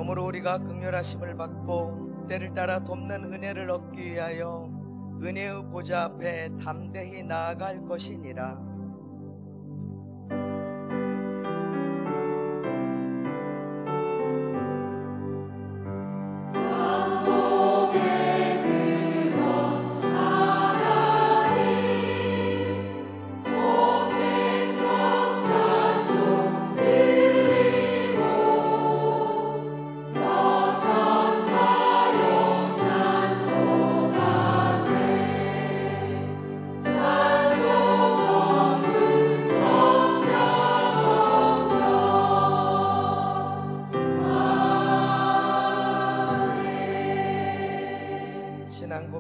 그러므로 우리가 긍휼하심을 받고 때를 따라 돕는 은혜를 얻기 위하여 은혜의 보좌 앞에 담대히 나아갈 것이니라.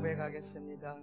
고백하겠습니다.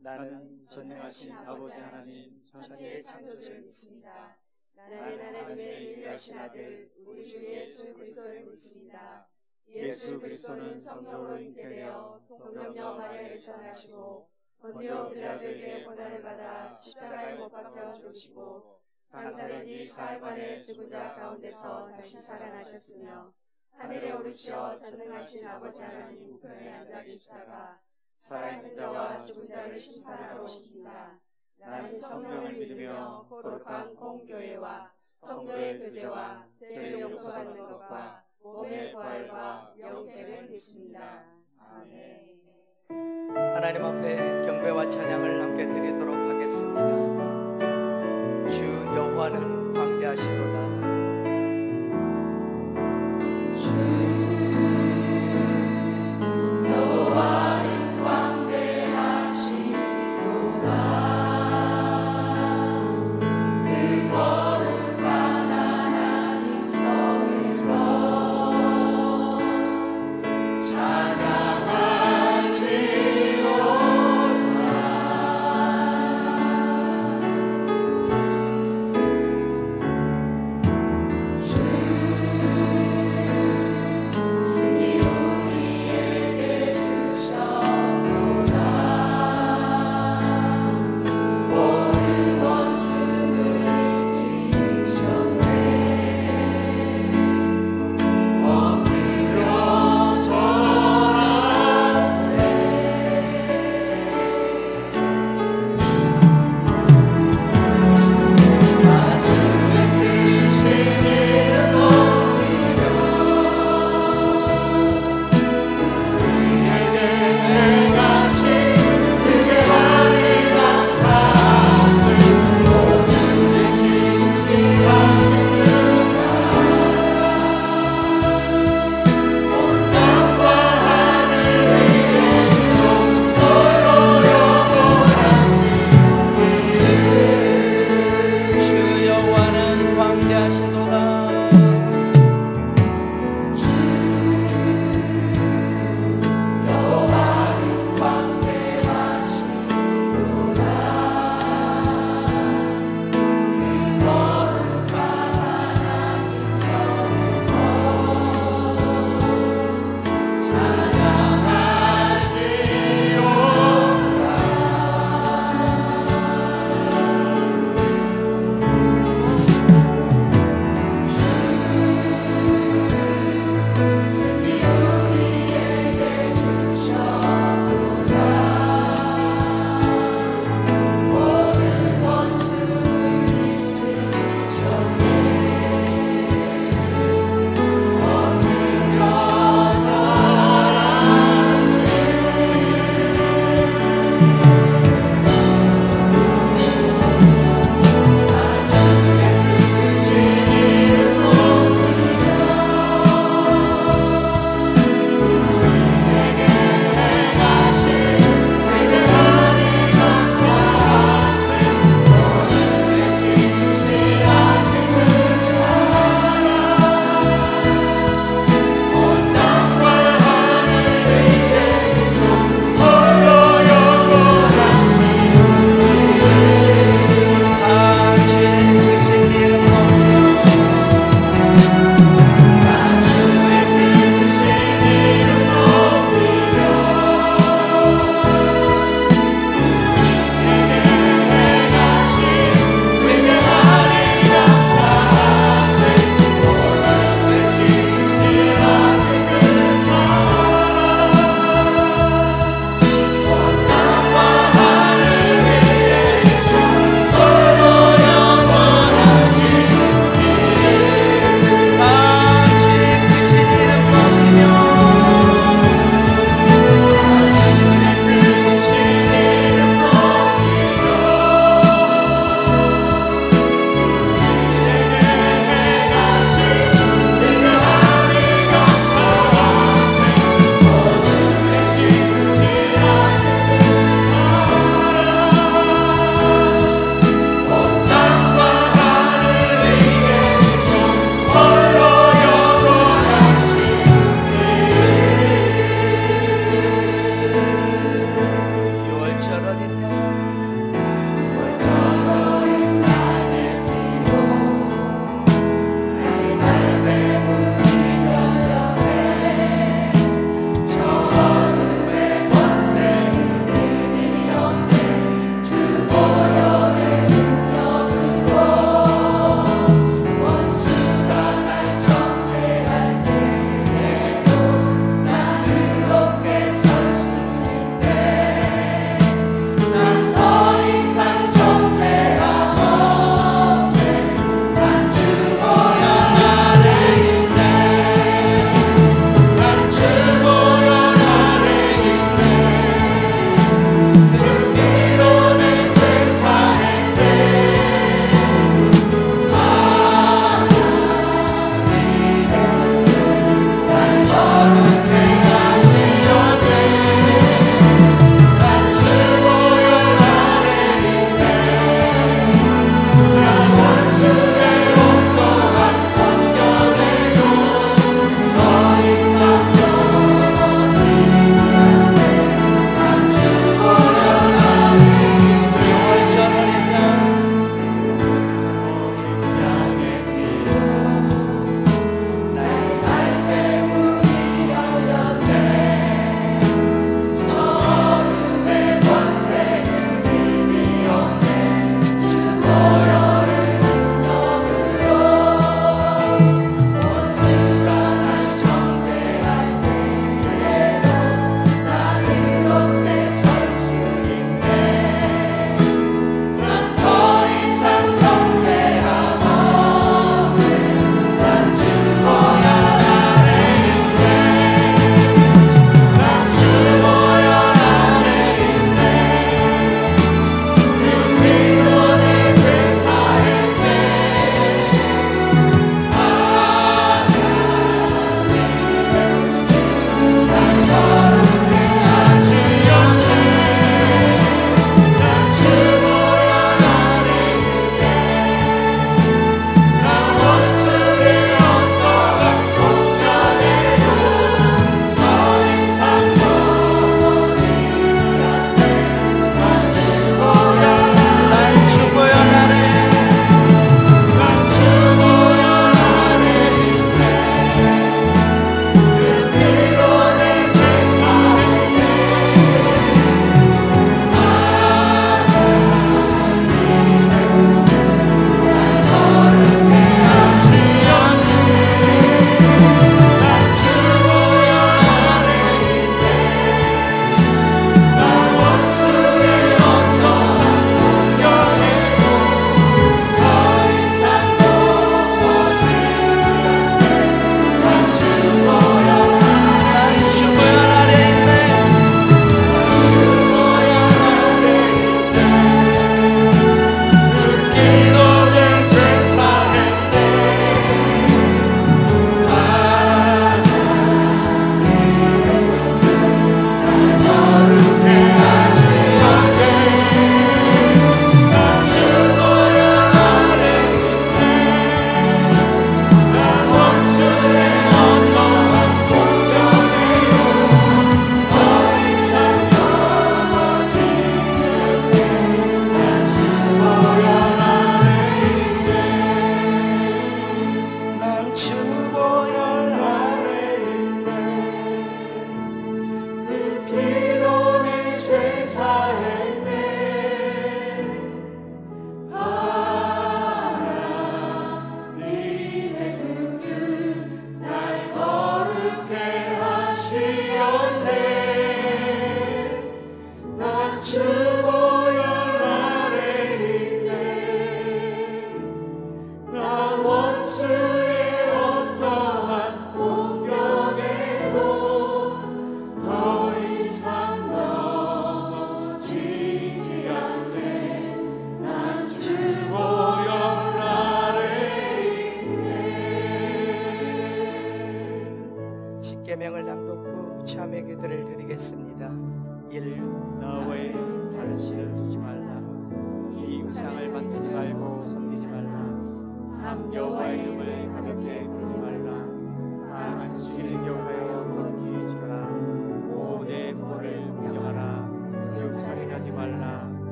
나는 전능하신 아버지 하나님 천지의 창조주를 믿습니다. 나는 하나님의 유일하신 아들 우리 주 예수 그리스도를 믿습니다. 예수 그리스도는 성령으로 잉태되어 동정녀 마리아에게서 나시고 본디오 빌라도에게 고난을 받아 십자가에 못 박혀 죽으시고 장사된 지 사흘 만에 죽은 자 가운데서 다시 살아나셨으며 하늘에 오르시어 전능하신 아버지 하나님 우편에 앉아 계시다가 살아있는 자와 죽은 자를 심판하러 오십니다. 나는 성령을 믿으며 거룩한 공교회와 성도의 교제와 죄를 용서받는 것과 몸의 부활과 영생을 믿습니다. 아멘. 하나님 앞에 경배와 찬양을 함께 드리도록 하겠습니다. 주 여호와는 광대하시도다.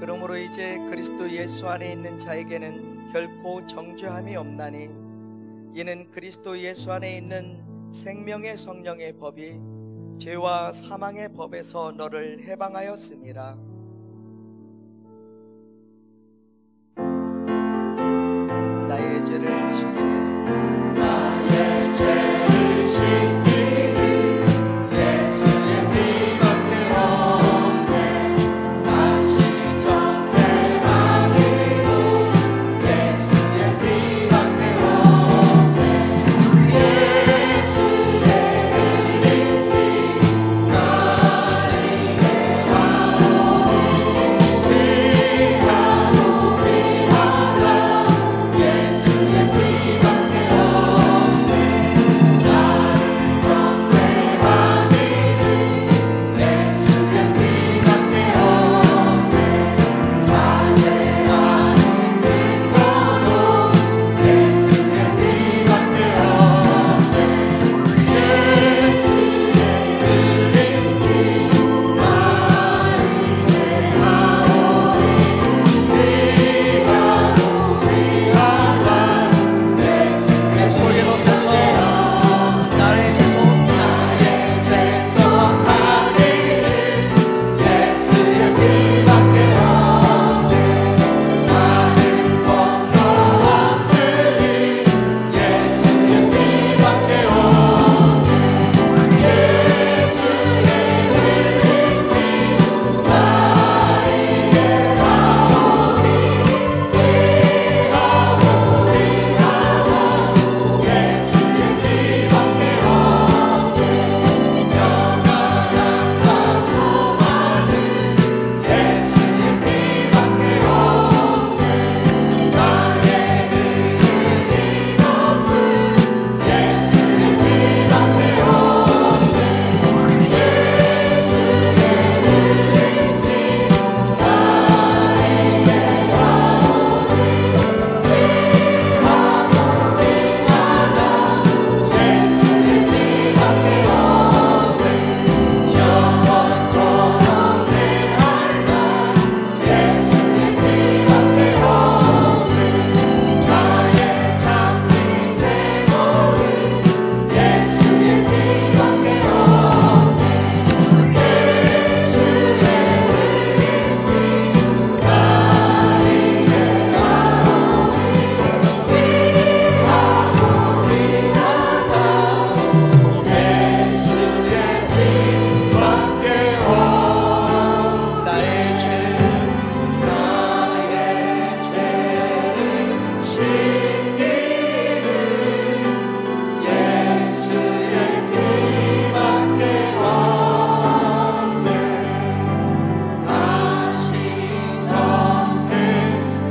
그러므로 이제 그리스도 예수 안에 있는 자에게는 결코 정죄함이 없나니 이는 그리스도 예수 안에 있는 생명의 성령의 법이 죄와 사망의 법에서 너를 해방하였음이라. 나의 죄를 씻기는 나의 죄를 씻기는 예수의 피밖에 없네. 다시 정결하리로 예수의 피밖에 없네. 예수의 흘린 피 나를 해하오니 피하고 피하라 예수의 피밖에 없네. 나를 정죄하기는 예수의 피밖에 없네. 자제하는 근거도 예수의 피밖에 없네. 예수의 흘린 피 나를 해하오니 피하고 피하라 내 소리 높여서 나의 죄송 나의 죄송하기는 예수의 피밖에 없네. 나는 공로 없으니 예수의 피밖에 없네. 예수의 흘린 피 나를 해하오니 피하고 피하라 예수의 피밖에 없네. 영원함과 소망은 예수의 피밖에 없네. 나의 의인이 없는 예수의 피밖에 없네. 예수의 흘린 피 나를 해하오니 피하고 피하라 예수의 피밖에 없네. 영원토록 내 할망 예수의 피밖에 없네. 나의 참된 제목은 예수의 피밖에 없네. 예수의 흘린 피 나를 해하오니 피하고 피하라 예수의 피밖에 없네. 나의 죄를 씻기는 예수의 피밖에 없네. 다시 정결하기로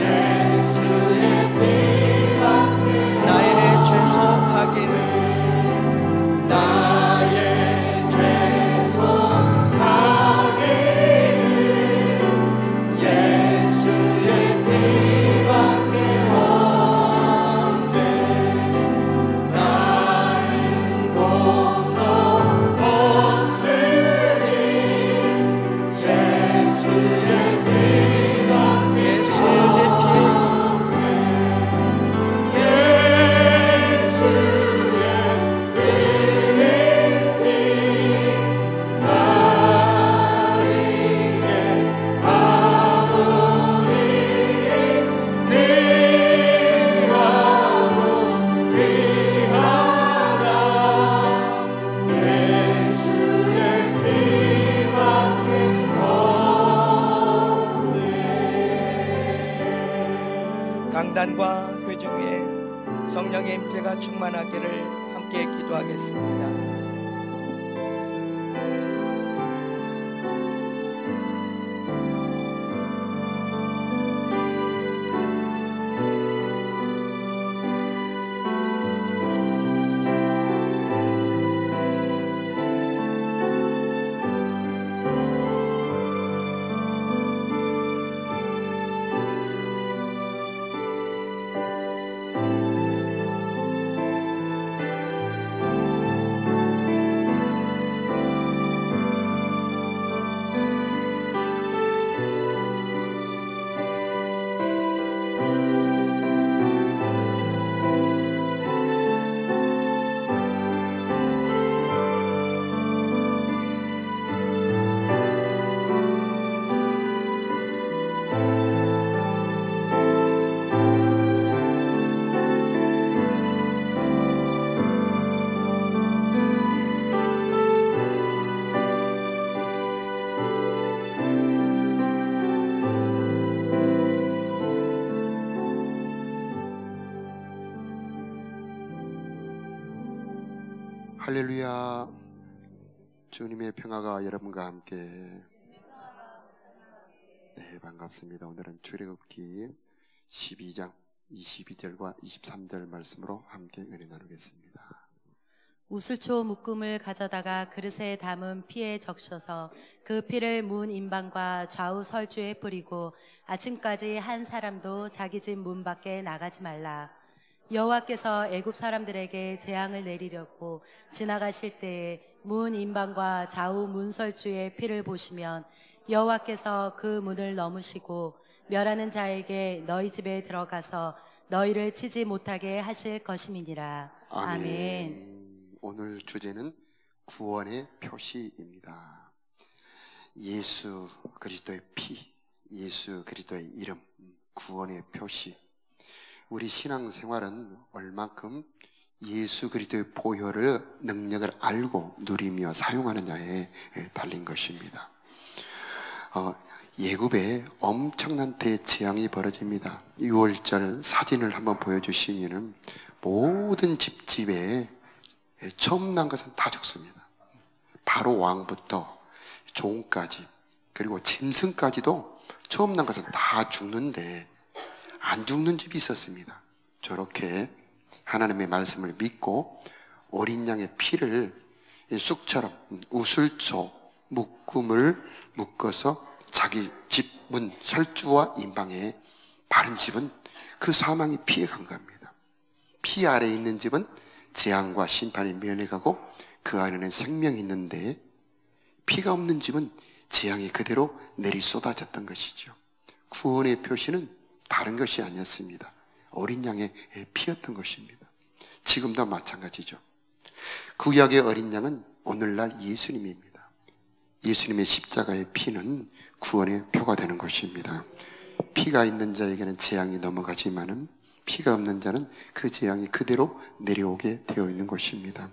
예수의 피밖에 나의 죄송하기는 나의 죄송하기는 예수의 피밖에 없네. 나는 공로 없으니 예수의 피밖에 예수의 없네. 예수의 흘린 피 나를 해하오니 피하고 피하라 예수의 피밖에 없네. 강단과 회중 위에 성령의 임재가 충만하기를 함께 기도하겠습니다. 할렐루야. 주님의 평화가 여러분과 함께. 네, 반갑습니다. 오늘은 출애굽기 12장 22절과 23절 말씀으로 함께 은혜 나누겠습니다. 우슬초 묶음을 가져다가 그릇에 담은 피에 적셔서 그 피를 문 인방과 좌우 설주에 뿌리고 아침까지 한 사람도 자기 집 문 밖에 나가지 말라. 여호와께서 애굽 사람들에게 재앙을 내리려고 지나가실 때에 문 인방과 좌우 문 설주의 피를 보시면 여호와께서 그 문을 넘으시고 멸하는 자에게 너희 집에 들어가서 너희를 치지 못하게 하실 것임이니라. 아멘. 오늘 주제는 구원의 표시입니다. 예수 그리스도의 피, 예수 그리스도의 이름, 구원의 표시. 우리 신앙생활은 얼만큼 예수 그리스도의 보혈의 능력을 알고 누리며 사용하느냐에 달린 것입니다. 예굽에 엄청난 대재앙이 벌어집니다. 6월절 사진을 한번 보여주시면 모든 집집에 처음 난 것은 다 죽습니다. 바로 왕부터 종까지, 그리고 짐승까지도 처음 난 것은 다 죽는데 안 죽는 집이 있었습니다. 저렇게 하나님의 말씀을 믿고 어린 양의 피를 쑥처럼 우슬초 묶음을 묶어서 자기 집 문 설주와 인방에 바른 집은 그 사망이 피해간 겁니다. 피 아래에 있는 집은 재앙과 심판이 면해가고 그 안에는 생명이 있는데 피가 없는 집은 재앙이 그대로 내리 쏟아졌던 것이죠. 구원의 표시는 다른 것이 아니었습니다. 어린 양의 피였던 것입니다. 지금도 마찬가지죠. 구약의 어린 양은 오늘날 예수님입니다. 예수님의 십자가의 피는 구원의 표가 되는 것입니다. 피가 있는 자에게는 재앙이 넘어가지만은 피가 없는 자는 그 재앙이 그대로 내려오게 되어 있는 것입니다.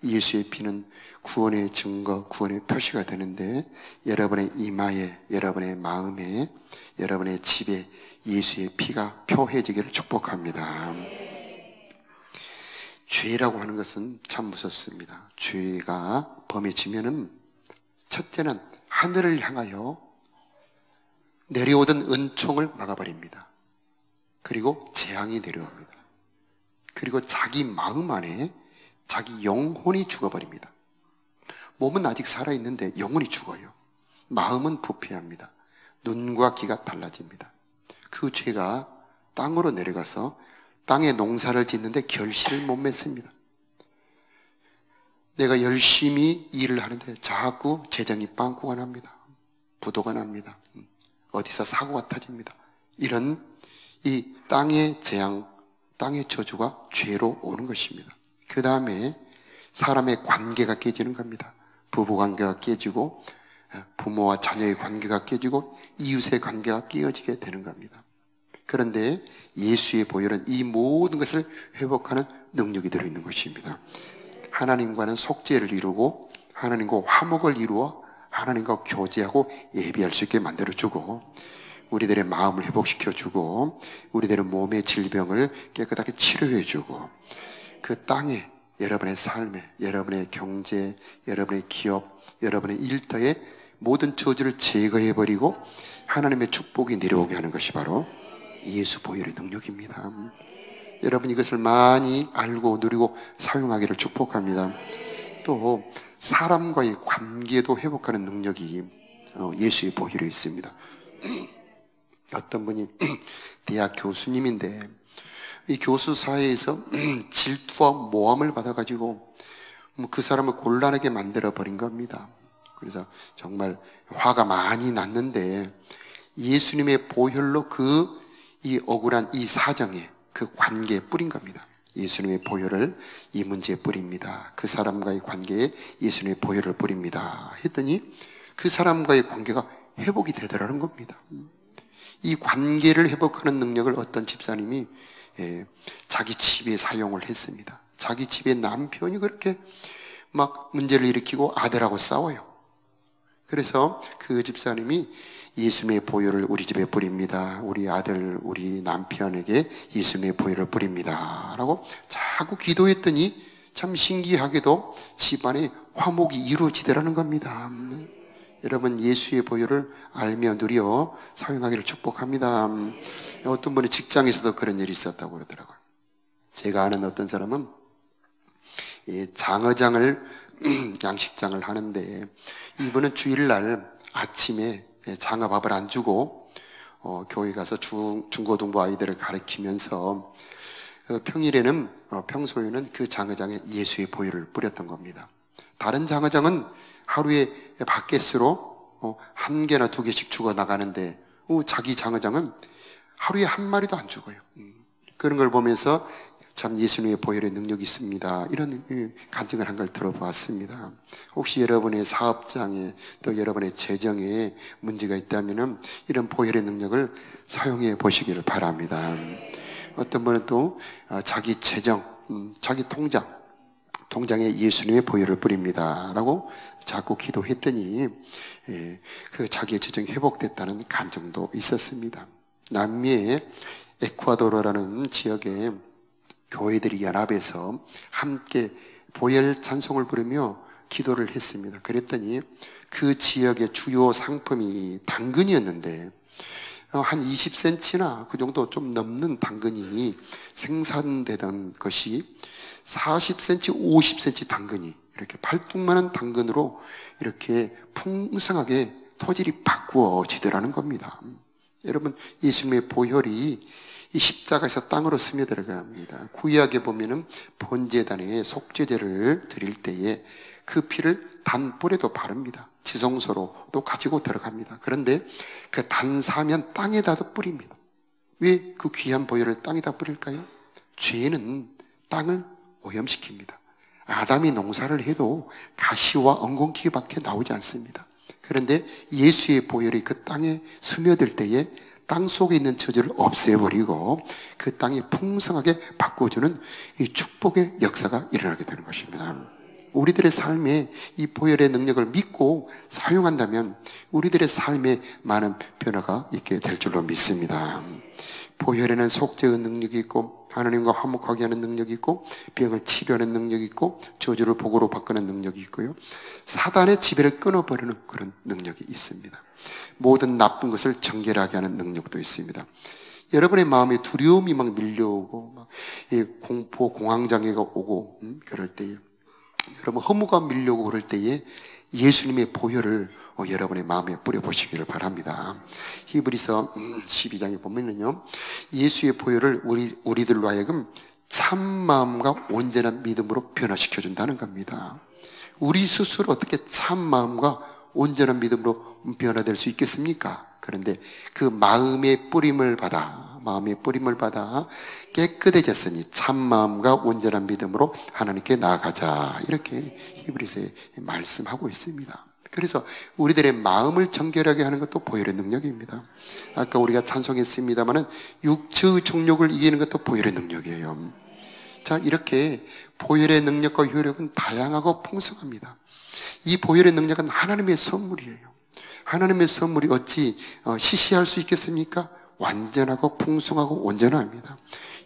예수의 피는 구원의 증거, 구원의 표시가 되는데 여러분의 이마에, 여러분의 마음에, 여러분의 집에 예수의 피가 표해지기를 축복합니다. 죄라고 하는 것은 참 무섭습니다. 죄가 범해지면은 첫째는 하늘을 향하여 내려오던 은총을 막아버립니다. 그리고 재앙이 내려옵니다. 그리고 자기 마음 안에 자기 영혼이 죽어버립니다. 몸은 아직 살아있는데 영혼이 죽어요. 마음은 부패합니다. 눈과 귀가 달라집니다. 그 죄가 땅으로 내려가서 땅에 농사를 짓는데 결실을 못 맺습니다. 내가 열심히 일을 하는데 자꾸 재정이 빵꾸가 납니다. 부도가 납니다. 어디서 사고가 터집니다. 이런 이 땅의 재앙, 땅의 저주가 죄로 오는 것입니다. 그 다음에 사람의 관계가 깨지는 겁니다. 부부 관계가 깨지고 부모와 자녀의 관계가 깨지고 이웃의 관계가 깨어지게 되는 겁니다. 그런데 예수의 보혈은 이 모든 것을 회복하는 능력이 들어있는 것입니다. 하나님과는 속죄를 이루고 하나님과 화목을 이루어 하나님과 교제하고 예비할 수 있게 만들어주고 우리들의 마음을 회복시켜주고 우리들의 몸의 질병을 깨끗하게 치료해주고 그 땅에 여러분의 삶에, 여러분의 경제, 여러분의 기업, 여러분의 일터에 모든 저주를 제거해버리고 하나님의 축복이 내려오게 하는 것이 바로 예수 보혈의 능력입니다. 여러분 이것을 많이 알고 누리고 사용하기를 축복합니다. 또 사람과의 관계도 회복하는 능력이 예수의 보혈에 있습니다. 어떤 분이 대학 교수님인데 이 교수 사회에서 질투와 모함을 받아가지고 그 사람을 곤란하게 만들어버린 겁니다. 그래서 정말 화가 많이 났는데 예수님의 보혈로 이 억울한 이 사정에 그 관계에 뿌린 겁니다. 예수님의 보혈을 이 문제에 뿌립니다. 그 사람과의 관계에 예수님의 보혈을 뿌립니다. 했더니 그 사람과의 관계가 회복이 되더라는 겁니다. 이 관계를 회복하는 능력을 어떤 집사님이 자기 집에 사용을 했습니다. 자기 집에 남편이 그렇게 막 문제를 일으키고 아들하고 싸워요. 그래서 그 집사님이 예수님의 보혈을 우리 집에 뿌립니다. 우리 아들, 우리 남편에게 예수님의 보혈을 뿌립니다. 라고 자꾸 기도했더니 참 신기하게도 집안에 화목이 이루어지더라는 겁니다. 여러분, 예수의 보혈을 알며 누려 사용하기를 축복합니다. 어떤 분이 직장에서도 그런 일이 있었다고 그러더라고요. 제가 아는 어떤 사람은 장어장을 양식장을 하는데, 이분은 주일날 아침에 장어밥을 안 주고 교회 가서 중고등부 아이들을 가르치면서 평소에는 그 장어장에 예수의 보혈을 뿌렸던 겁니다. 다른 장어장은 하루에 바켓으로 1개나 2개씩 죽어 나가는데 자기 장어장은 하루에 1마리도 안 죽어요. 그런 걸 보면서 참 예수님의 보혈의 능력이 있습니다, 이런 간증을 한 걸 들어보았습니다. 혹시 여러분의 사업장에 또 여러분의 재정에 문제가 있다면 이런 보혈의 능력을 사용해 보시기를 바랍니다. 어떤 분은 또 자기 재정, 자기 통장에 예수님의 보혈을 뿌립니다 라고 자꾸 기도했더니 그 자기의 재정이 회복됐다는 간증도 있었습니다. 남미의 에콰도르라는 지역에 교회들이 연합해서 함께 보혈 찬송을 부르며 기도를 했습니다. 그랬더니 그 지역의 주요 상품이 당근이었는데 한 20cm나 그 정도 좀 넘는 당근이 생산되던 것이 40cm, 50cm 당근이 이렇게 팔뚝만한 당근으로 이렇게 풍성하게 토질이 바꾸어지더라는 겁니다. 여러분, 예수님의 보혈이 이 십자가에서 땅으로 스며들어갑니다. 구약에 보면은 번제단에 속죄제를 드릴 때에 그 피를 단볼에도 바릅니다. 지성소로도 가지고 들어갑니다. 그런데 그 단사하면 땅에다도 뿌립니다. 왜 그 귀한 보혈을 땅에다 뿌릴까요? 죄는 땅을 오염시킵니다. 아담이 농사를 해도 가시와 엉겅퀴밖에 나오지 않습니다. 그런데 예수의 보혈이 그 땅에 스며들 때에 땅 속에 있는 저주를 없애버리고 그 땅이 풍성하게 바꿔주는 이 축복의 역사가 일어나게 되는 것입니다. 우리들의 삶에 이 보혈의 능력을 믿고 사용한다면 우리들의 삶에 많은 변화가 있게 될 줄로 믿습니다. 보혈에는 속죄의 능력이 있고 하나님과 화목하게 하는 능력이 있고 병을 치료하는 능력이 있고 저주를 복으로 바꾸는 능력이 있고요, 사단의 지배를 끊어버리는 그런 능력이 있습니다. 모든 나쁜 것을 정결하게 하는 능력도 있습니다. 여러분의 마음에 두려움이 막 밀려오고 막 공포, 공황장애가 오고 그럴 때에, 여러분 허무가 밀려오고 그럴 때에 예수님의 보혈을 여러분의 마음에 뿌려보시기를 바랍니다. 히브리서 12장에 보면은요, 예수의 보혈을 우리들로 하여금 참마음과 온전한 믿음으로 변화시켜준다는 겁니다. 우리 스스로 어떻게 참마음과 온전한 믿음으로 변화될 수 있겠습니까? 그런데 그 마음의 뿌림을 받아 깨끗해졌으니 참마음과 온전한 믿음으로 하나님께 나아가자, 이렇게 히브리서에 말씀하고 있습니다. 그래서 우리들의 마음을 정결하게 하는 것도 보혈의 능력입니다. 아까 우리가 찬송했습니다마는 육체의 정욕을 이기는 것도 보혈의 능력이에요. 자, 이렇게 보혈의 능력과 효력은 다양하고 풍성합니다. 이 보혈의 능력은 하나님의 선물이에요. 하나님의 선물이 어찌 시시할 수 있겠습니까? 완전하고 풍성하고 온전합니다.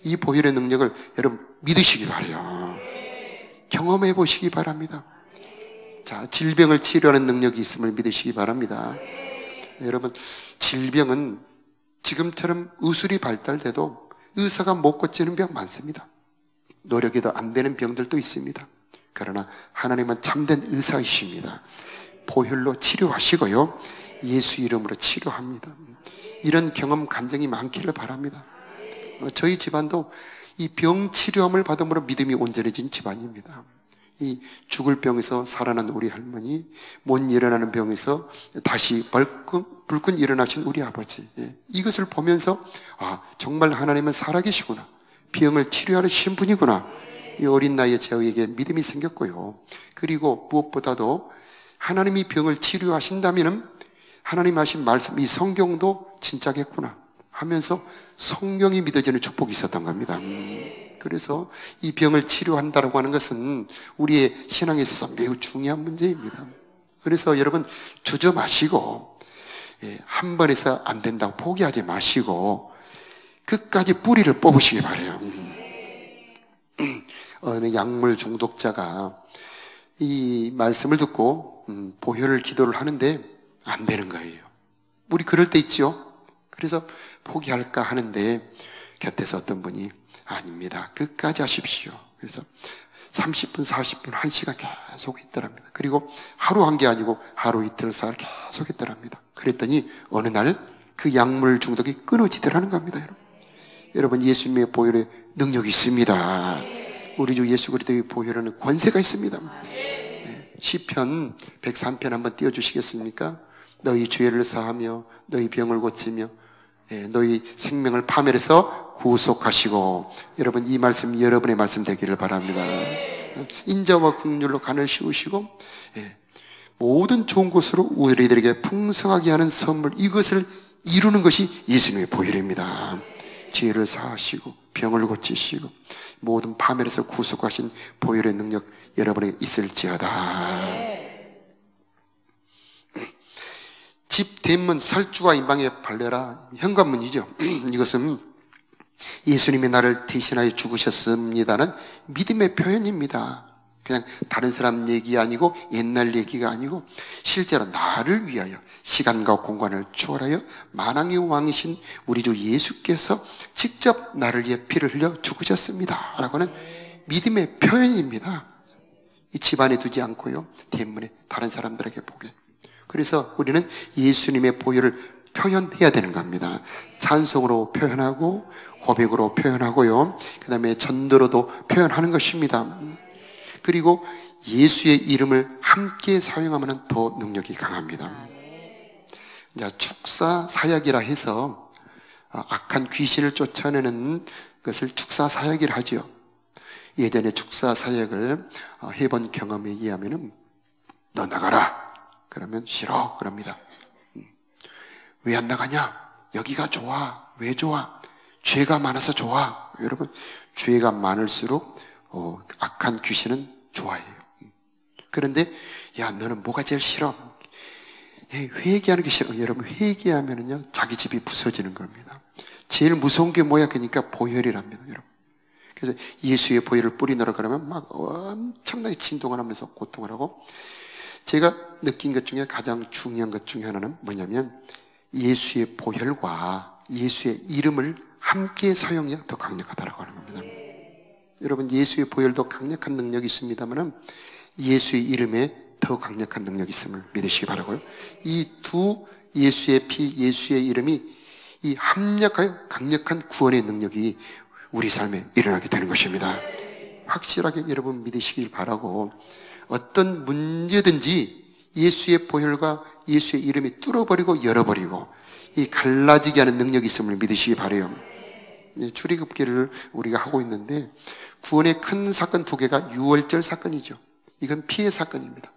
이 보혈의 능력을 여러분 믿으시기 바라요. 경험해 보시기 바랍니다. 자, 질병을 치료하는 능력이 있음을 믿으시기 바랍니다. 여러분, 질병은 지금처럼 의술이 발달돼도 의사가 못 고치는 병 많습니다. 노력해도 안 되는 병들도 있습니다. 그러나 하나님은 참된 의사이십니다. 보혈로 치료하시고요, 예수 이름으로 치료합니다. 이런 경험 간증이 많기를 바랍니다. 저희 집안도 이 병 치료함을 받음으로 믿음이 온전해진 집안입니다. 이 죽을 병에서 살아난 우리 할머니, 못 일어나는 병에서 다시 불끈 일어나신 우리 아버지, 이것을 보면서 정말 하나님은 살아계시구나, 병을 치료하시는 분이구나, 이 어린 나이에 저에게 믿음이 생겼고요. 그리고 무엇보다도 하나님이 병을 치료하신다면 하나님 하신 말씀, 이 성경도 진짜겠구나 하면서 성경이 믿어지는 축복이 있었던 겁니다. 그래서 이 병을 치료한다고 하는 것은 우리의 신앙에 있어서 매우 중요한 문제입니다. 그래서 여러분 주저 마시고, 한 번에서 안 된다고 포기하지 마시고 끝까지 뿌리를 뽑으시기 바라요. 어느 약물 중독자가 이 말씀을 듣고 보혈을 기도를 하는데 안 되는 거예요. 우리 그럴 때 있죠. 그래서 포기할까 하는데 곁에서 어떤 분이 아닙니다. 끝까지 하십시오. 그래서 30분, 40분, 1시간 계속 있더랍니다. 그리고 하루 한 게 아니고 하루 이틀 사흘 계속 있더랍니다. 그랬더니 어느 날 그 약물 중독이 끊어지더라는 겁니다. 여러분, 예수님의 보혈에 능력이 있습니다. 우리 주 예수 그리스도의 보혈에는 권세가 있습니다. 시편 103편 한번 띄워주시겠습니까? 너희 죄를 사하며 너희 병을 고치며 너희 생명을 파멸해서 구속하시고. 여러분, 이 말씀 여러분의 말씀 되기를 바랍니다. 인자와 긍휼로 간을 씌우시고 모든 좋은 것으로 우리들에게 풍성하게 하는 선물, 이것을 이루는 것이 예수님의 보혈입니다. 죄를 사하시고 병을 고치시고 모든 파멸에서 구속하신 보혈의 능력 여러분에게 있을지어다. 집 대문 설주가 임방에 발려라. 현관문이죠. 이것은 예수님이 나를 대신하여 죽으셨습니다는 믿음의 표현입니다. 그냥 다른 사람 얘기 아니고 옛날 얘기가 아니고 실제로 나를 위하여 시간과 공간을 초월하여 만왕의 왕이신 우리 주 예수께서 직접 나를 위해 피를 흘려 죽으셨습니다 라고는 믿음의 표현입니다. 이 집안에 두지 않고요, 대문에 다른 사람들에게 보게. 그래서 우리는 예수님의 보혈을 표현해야 되는 겁니다. 찬송으로 표현하고 고백으로 표현하고요, 그 다음에 전도로도 표현하는 것입니다. 그리고 예수의 이름을 함께 사용하면 더 능력이 강합니다. 축사 사역이라 해서 악한 귀신을 쫓아내는 것을 축사 사역이라 하죠. 예전에 축사 사역을 해본 경험에 의하면 너 나가라 그러면 싫어 그럽니다. 왜 안 나가냐? 여기가 좋아. 왜 좋아? 죄가 많아서 좋아. 여러분, 죄가 많을수록 악한 귀신은 좋아해요. 그런데 야, 너는 뭐가 제일 싫어? 회개하는 게 싫어. 여러분, 회개하면은요 자기 집이 부서지는 겁니다. 제일 무서운 게 뭐야? 그러니까 보혈이랍니다, 여러분. 그래서 예수의 보혈을 뿌리느라 그러면 막 엄청나게 진동을 하면서 고통을 하고, 제가 느낀 것 중에 가장 중요한 것 중에 하나는 뭐냐면 예수의 보혈과 예수의 이름을 함께 사용해야 더 강력하다라고 하는 겁니다. 여러분, 예수의 보혈도 강력한 능력이 있습니다만 예수의 이름에 더 강력한 능력이 있음을 믿으시기 바라고요. 이 두 예수의 피, 예수의 이름이 이 합력하여 강력한 구원의 능력이 우리 삶에 일어나게 되는 것입니다. 확실하게 여러분 믿으시길 바라고, 어떤 문제든지 예수의 보혈과 예수의 이름이 뚫어버리고 열어버리고 이 갈라지게 하는 능력이 있음을 믿으시기 바라요. 출애굽기를 우리가 하고 있는데 구원의 큰 사건 두 개가 유월절 사건이죠. 이건 피해 사건입니다.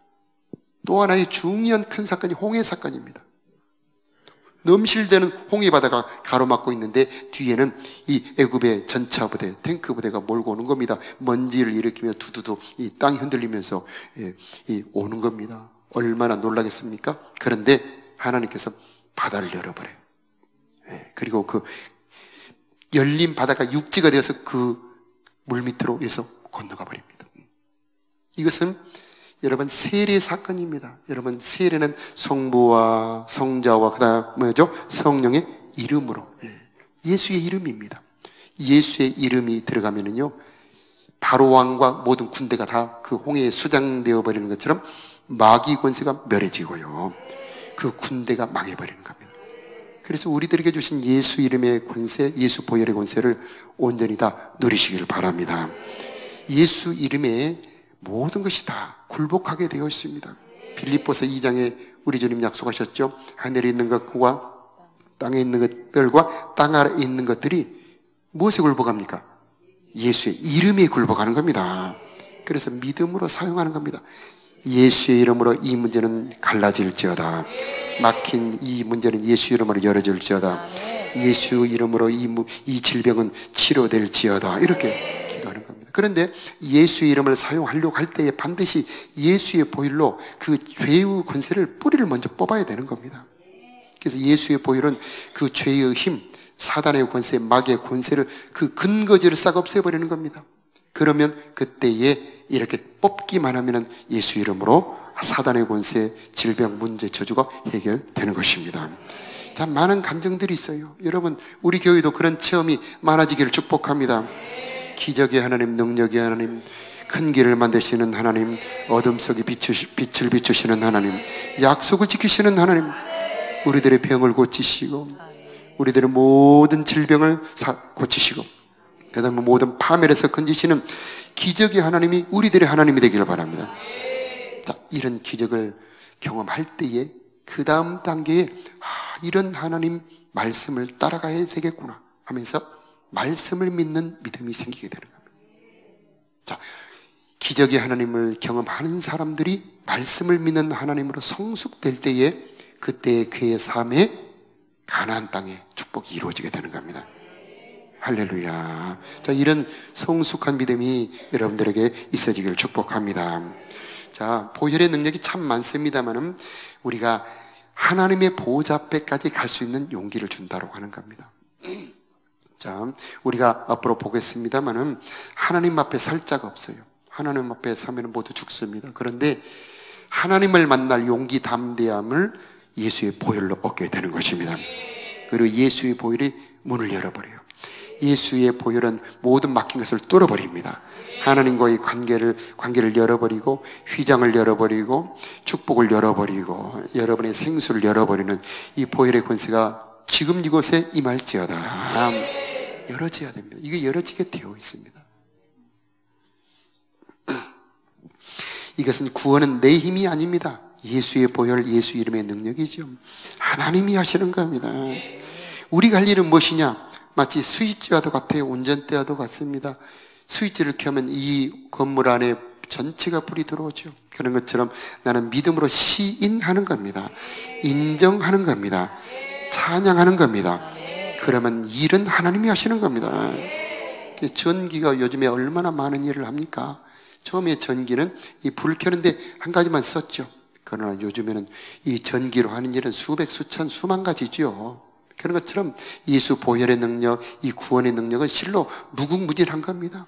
또 하나의 중요한 큰 사건이 홍해 사건입니다. 넘실대는 홍해 바다가 가로막고 있는데 뒤에는 이 애굽의 전차 부대, 탱크 부대가 몰고 오는 겁니다. 먼지를 일으키며 두두두 이 땅이 흔들리면서 오는 겁니다. 얼마나 놀라겠습니까? 그런데 하나님께서 바다를 열어버려요. 그리고 그 열린 바다가 육지가 되어서 그 물밑으로 해서 건너가 버립니다. 이것은 여러분 세례 사건입니다. 여러분, 세례는 성부와 성자와 그다음 뭐죠? 성령의 이름으로, 예수의 이름입니다. 예수의 이름이 들어가면은요 바로 왕과 모든 군대가 다 그 홍해에 수장되어 버리는 것처럼 마귀 권세가 멸해지고요, 그 군대가 망해버리는 겁니다. 그래서 우리들에게 주신 예수 이름의 권세, 예수 보혈의 권세를 온전히 다 누리시길 바랍니다. 예수 이름에 모든 것이 다 굴복하게 되어 있습니다. 빌립보서 2장에 우리 주님 약속하셨죠. 하늘에 있는 것과 땅에 있는 것들과 땅 아래에 있는 것들이 무엇에 굴복합니까? 예수의 이름에 굴복하는 겁니다. 그래서 믿음으로 사용하는 겁니다. 예수의 이름으로 이 문제는 갈라질지어다. 막힌 이 문제는 예수 이름으로 열어질지어다. 예수 이름으로 이 질병은 치료될지어다. 이렇게 기도하는 겁니다. 그런데 예수의 이름을 사용하려고 할 때에 반드시 예수의 보혈로 그 죄의 권세를, 뿌리를 먼저 뽑아야 되는 겁니다. 그래서 예수의 보혈은 그 죄의 힘, 사단의 권세, 마귀의 권세를, 그 근거지를 싹 없애버리는 겁니다. 그러면 그때에 이렇게 뽑기만 하면 예수 이름으로 사단의 권세, 질병, 문제, 저주가 해결되는 것입니다. 자, 많은 간증들이 있어요. 여러분, 우리 교회도 그런 체험이 많아지기를 축복합니다. 기적의 하나님, 능력의 하나님, 큰 길을 만드시는 하나님, 어둠 속에 빛을 비추시는 하나님, 약속을 지키시는 하나님, 우리들의 병을 고치시고 우리들의 모든 질병을 고치시고 그 다음에 모든 파멸에서 건지시는 기적의 하나님이 우리들의 하나님이 되기를 바랍니다. 자, 이런 기적을 경험할 때에 그 다음 단계에 이런 하나님 말씀을 따라가야 되겠구나 하면서 말씀을 믿는 믿음이 생기게 되는 겁니다. 자, 기적의 하나님을 경험하는 사람들이 말씀을 믿는 하나님으로 성숙될 때에 그때 그의 삶에 가나안 땅에 축복이 이루어지게 되는 겁니다. 할렐루야. 자, 이런 성숙한 믿음이 여러분들에게 있어지기를 축복합니다. 자, 보혈의 능력이 참 많습니다만은 우리가 하나님의 보호자 앞에까지 갈 수 있는 용기를 준다고 하는 겁니다. 자, 우리가 앞으로 보겠습니다만은 하나님 앞에 설 자가 없어요. 하나님 앞에 서면 모두 죽습니다. 그런데 하나님을 만날 용기, 담대함을 예수의 보혈로 얻게 되는 것입니다. 그리고 예수의 보혈이 문을 열어버려요. 예수의 보혈은 모든 막힌 것을 뚫어버립니다. 하나님과의 관계를 열어버리고 휘장을 열어버리고 축복을 열어버리고 여러분의 생수를 열어버리는 이 보혈의 권세가 지금 이곳에 임할지어다. 열어져야 됩니다. 이게 열어지게 되어 있습니다. 이것은 구원은 내 힘이 아닙니다. 예수의 보혈, 예수 이름의 능력이죠. 하나님이 하시는 겁니다. 우리가 할 일은 무엇이냐? 마치 스위치와도 같아요. 운전대와도 같습니다. 스위치를 켜면 이 건물 안에 전체가 불이 들어오죠. 그런 것처럼 나는 믿음으로 시인하는 겁니다. 인정하는 겁니다. 찬양하는 겁니다. 그러면 일은 하나님이 하시는 겁니다. 전기가 요즘에 얼마나 많은 일을 합니까? 처음에 전기는 이 불 켜는데 한 가지만 썼죠. 그러나 요즘에는 이 전기로 하는 일은 수백, 수천, 수만 가지죠. 그런 것처럼 예수 보혈의 능력, 이 구원의 능력은 실로 무궁무진한 겁니다.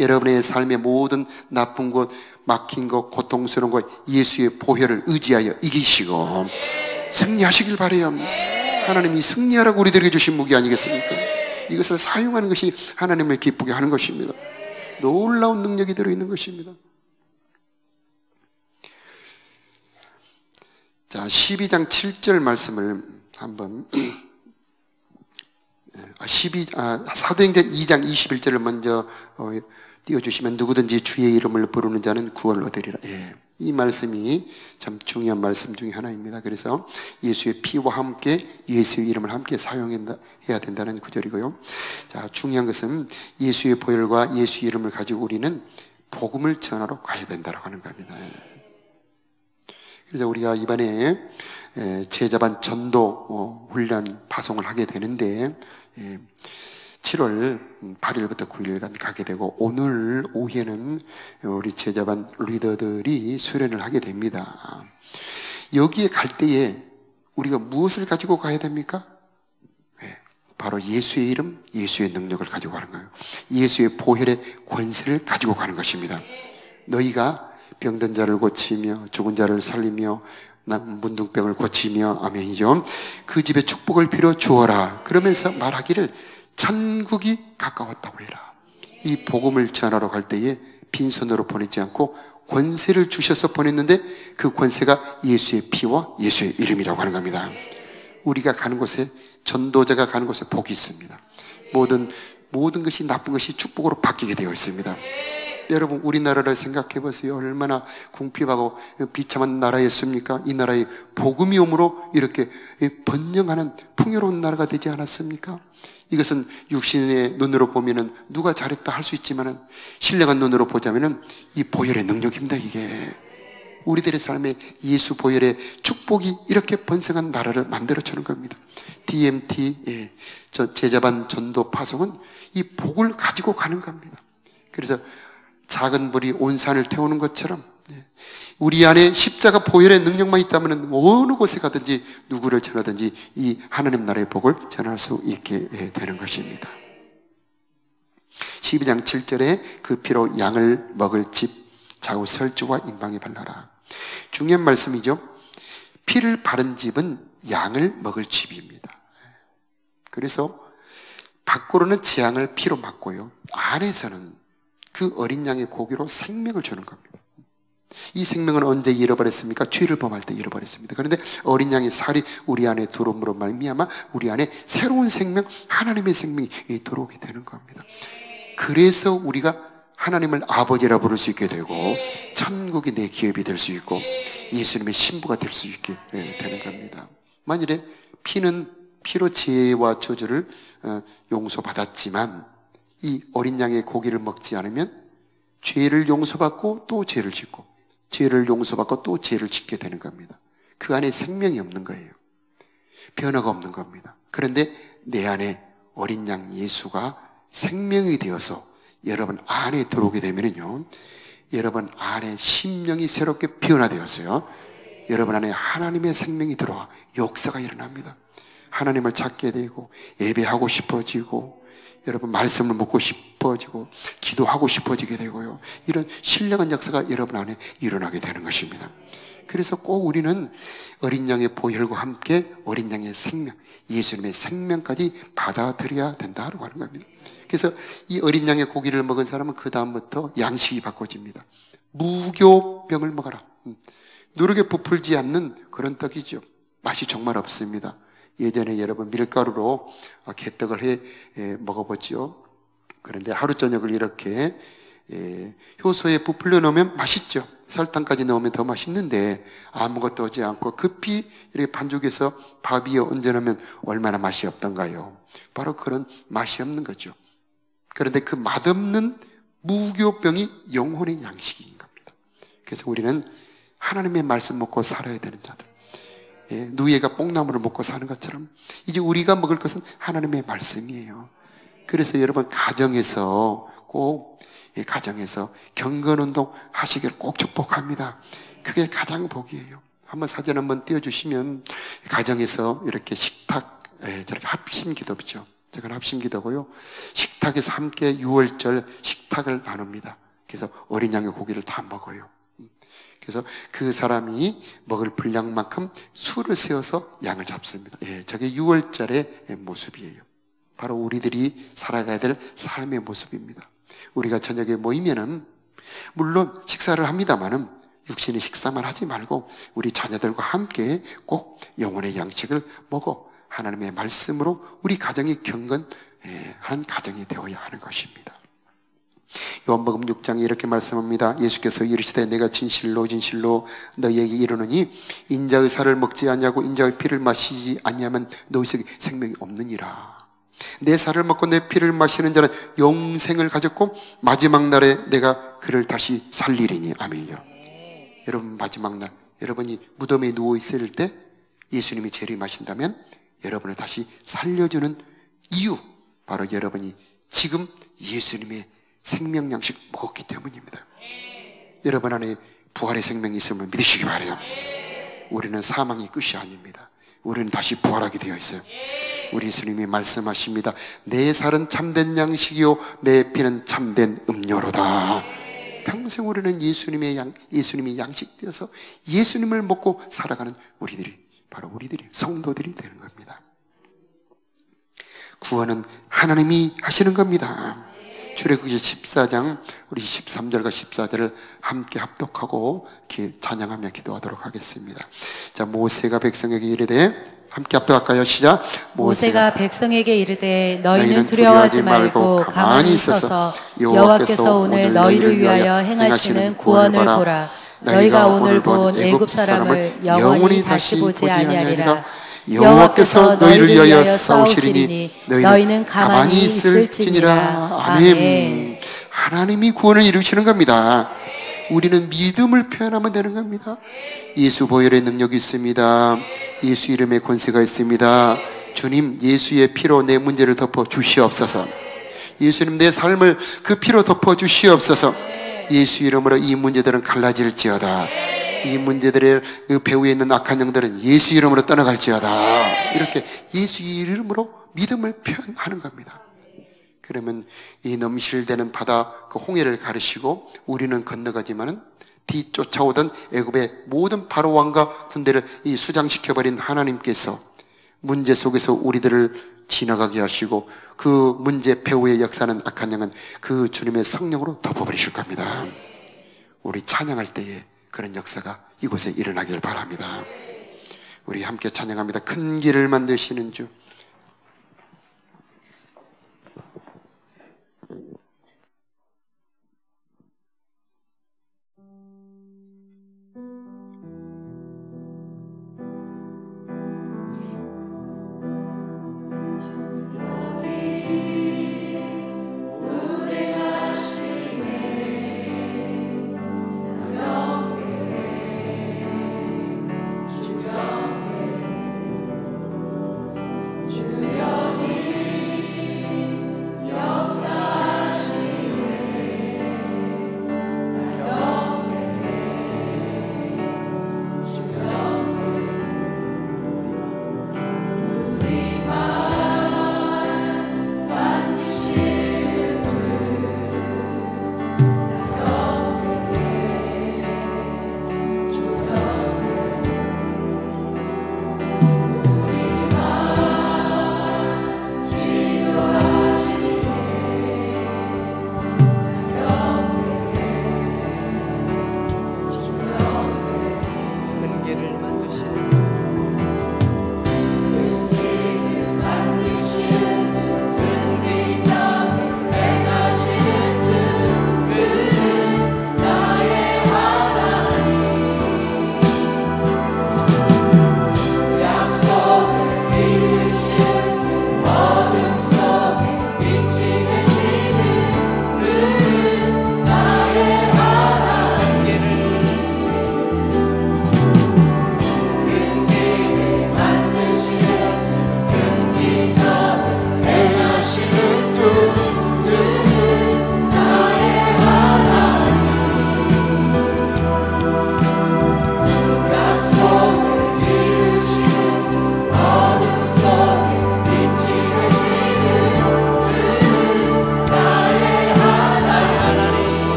여러분의 삶의 모든 나쁜 것, 막힌 것, 고통스러운 것, 예수의 보혈을 의지하여 이기시고 승리하시길 바라요. 하나님이 승리하라고 우리들에게 주신 무기 아니겠습니까? 이것을 사용하는 것이 하나님을 기쁘게 하는 것입니다. 놀라운 능력이 들어있는 것입니다. 자, 12장 7절 말씀을 한번 사도행전 2장 21절을 먼저 띄워주시면 누구든지 주의 이름을 부르는 자는 구원을 얻으리라. 예, 이 말씀이 참 중요한 말씀 중에 하나입니다. 그래서 예수의 피와 함께 예수의 이름을 함께 사용해야 된다는 구절이고요. 자, 중요한 것은 예수의 보혈과 예수의 이름을 가지고 우리는 복음을 전하러 가야 된다고 하는 겁니다. 그래서 우리가 이번에 제자반 전도 훈련 파송을 하게 되는데 7월 8일부터 9일간 가게 되고 오늘 오후에는 우리 제자반 리더들이 수련을 하게 됩니다. 여기에 갈 때에 우리가 무엇을 가지고 가야 됩니까? 바로 예수의 이름, 예수의 능력을 가지고 가는 거예요. 예수의 보혈의 권세를 가지고 가는 것입니다. 너희가 병든 자를 고치며 죽은 자를 살리며 문둥병을 고치며 아멘이죠. 그 집에 축복을 빌어 주어라. 그러면서 말하기를 천국이 가까웠다고 해라. 이 복음을 전하러 갈 때에 빈손으로 보내지 않고 권세를 주셔서 보냈는데 그 권세가 예수의 피와 예수의 이름이라고 하는 겁니다. 우리가 가는 곳에, 전도자가 가는 곳에 복이 있습니다. 모든 것이 나쁜 것이 축복으로 바뀌게 되어 있습니다. 여러분, 우리나라를 생각해 보세요. 얼마나 궁핍하고 비참한 나라였습니까? 이 나라에 복음이 오므로 이렇게 번영하는 풍요로운 나라가 되지 않았습니까? 이것은 육신의 눈으로 보면은 누가 잘했다 할 수 있지만은 신령한 눈으로 보자면은 이 보혈의 능력입니다. 이게 우리들의 삶에 예수 보혈의 축복이 이렇게 번성한 나라를 만들어 주는 겁니다. DMT, 제자반 전도 파송은 이 복을 가지고 가는 겁니다. 그래서 작은 불이 온 산을 태우는 것처럼 우리 안에 십자가 보혈의 능력만 있다면 어느 곳에 가든지 누구를 전하든지 이 하나님 나라의 복을 전할 수 있게 되는 것입니다. 12장 7절에 그 피로 양을 먹을 집 좌우 설주와 임방에 발라라. 중요한 말씀이죠. 피를 바른 집은 양을 먹을 집입니다. 그래서 밖으로는 재앙을 피로 막고요, 안에서는 그 어린 양의 고기로 생명을 주는 겁니다. 이 생명은 언제 잃어버렸습니까? 죄를 범할 때 잃어버렸습니다. 그런데 어린 양의 살이 우리 안에 들어옴으로 말미암아 우리 안에 새로운 생명, 하나님의 생명이 들어오게 되는 겁니다. 그래서 우리가 하나님을 아버지라 부를 수 있게 되고 천국이 내 기업이 될 수 있고 예수님의 신부가 될 수 있게 되는 겁니다. 만일에 피로 죄와 저주를 용서받았지만 이 어린 양의 고기를 먹지 않으면 죄를 용서받고 또 죄를 짓고 죄를 용서받고 또 죄를 짓게 되는 겁니다. 그 안에 생명이 없는 거예요. 변화가 없는 겁니다. 그런데 내 안에 어린 양 예수가 생명이 되어서 여러분 안에 들어오게 되면요, 여러분 안에 심령이 새롭게 변화되었어요. 여러분 안에 하나님의 생명이 들어와 역사가 일어납니다. 하나님을 찾게 되고 예배하고 싶어지고 여러분 말씀을 묻고 싶어지고 기도하고 싶어지게 되고요, 이런 신령한 역사가 여러분 안에 일어나게 되는 것입니다. 그래서 꼭 우리는 어린 양의 보혈과 함께 어린 양의 생명, 예수님의 생명까지 받아들여야 된다고 하는 겁니다. 그래서 이 어린 양의 고기를 먹은 사람은 그 다음부터 양식이 바꿔집니다. 무교병을 먹어라. 누룩에 부풀지 않는 그런 떡이죠. 맛이 정말 없습니다. 예전에 여러분 밀가루로 개떡을 해 먹어보죠. 그런데 하루 저녁을 이렇게 효소에 부풀려 놓으면 맛있죠. 설탕까지 넣으면 더 맛있는데 아무것도 하지 않고 급히 이렇게 반죽해서 밥 위에 얹어놓으면 얼마나 맛이 없던가요? 바로 그런 맛이 없는 거죠. 그런데 그 맛없는 무교병이 영혼의 양식인 겁니다. 그래서 우리는 하나님의 말씀 먹고 살아야 되는 자들, 누이가 뽕나무를 먹고 사는 것처럼 이제 우리가 먹을 것은 하나님의 말씀이에요. 그래서 여러분 가정에서 꼭 가정에서 경건운동 하시기를 꼭 축복합니다. 그게 가장 복이에요. 한번 사진 한번 띄워주시면 가정에서 이렇게 식탁, 저렇게 합심기도죠. 저건 합심기도고요, 식탁에서 함께 유월절 식탁을 나눕니다. 그래서 어린 양의 고기를 다 먹어요. 그래서 그 사람이 먹을 분량만큼 수를 세워서 양을 잡습니다. 저게 유월절의 모습이에요. 바로 우리들이 살아가야 될 삶의 모습입니다. 우리가 저녁에 모이면은 물론 식사를 합니다만은 육신의 식사만 하지 말고 우리 자녀들과 함께 꼭 영혼의 양식을 먹어 하나님의 말씀으로 우리 가정이 경건한 가정이 되어야 하는 것입니다. 요한복음 6장에 이렇게 말씀합니다. 예수께서 이르시되 내가 진실로 너희에게 이르노니 인자의 살을 먹지 아니하고 인자의 피를 마시지 아니하면 너희 속에 생명이 없느니라. 내 살을 먹고 내 피를 마시는 자는 영생을 가졌고 마지막 날에 내가 그를 다시 살리리니. 아멘이요. 여러분 마지막 날 여러분이 무덤에 누워 있을 때 예수님이 재림하신다면 여러분을 다시 살려주는 이유, 바로 여러분이 지금 예수님의 생명 양식 먹었기 때문입니다. 여러분 안에 부활의 생명이 있음을 믿으시기 바라요. 우리는 사망이 끝이 아닙니다. 우리는 다시 부활하게 되어 있어요. 우리 예수님이 말씀하십니다. 내 살은 참된 양식이요 내 피는 참된 음료로다. 평생 우리는 예수님이 양식되어서 예수님을 먹고 살아가는 바로 우리들이 성도들이 되는 겁니다. 구원은 하나님이 하시는 겁니다. 출애굽기 14장 우리 13절과 14절을 함께 합독하고 찬양하며 기도하도록 하겠습니다. 자, 모세가 백성에게 이르되, 함께 합독할까요? 시작. 모세가 백성에게 이르되 너희는 두려워하지 말고 가만히 있어서 여호와께서 오늘 너희를 위하여 행하시는 구원을 보라. 너희가 오늘 본 애굽 사람을 영원히 다시 보지 아니하리라. 여호와께서 너희를 위하여 싸우시리니 너희는 가만히 있을지니라. 아멘. 하나님이 구원을 이루시는 겁니다. 우리는 믿음을 표현하면 되는 겁니다. 예수 보혈의 능력이 있습니다. 예수 이름의 권세가 있습니다. 주님, 예수의 피로 내 문제를 덮어 주시옵소서. 예수님, 내 삶을 그 피로 덮어 주시옵소서. 예수 이름으로 이 문제들은 갈라질지어다. 이 문제들의 그 배후에 있는 악한 영들은 예수 이름으로 떠나갈지어다. 이렇게 예수 이름으로 믿음을 표현하는 겁니다. 그러면 이 넘실대는 바다 그 홍해를 가르시고 우리는 건너가지만은 뒤쫓아오던 애굽의 모든 바로 왕과 군대를 이 수장시켜버린 하나님께서 문제 속에서 우리들을 지나가게 하시고 그 문제 배후의 역사는 악한 영은 그 주님의 성령으로 덮어버리실 겁니다. 우리 찬양할 때에 그런 역사가 이곳에 일어나길 바랍니다. 우리 함께 찬양합니다. 큰 길을 만드시는 주.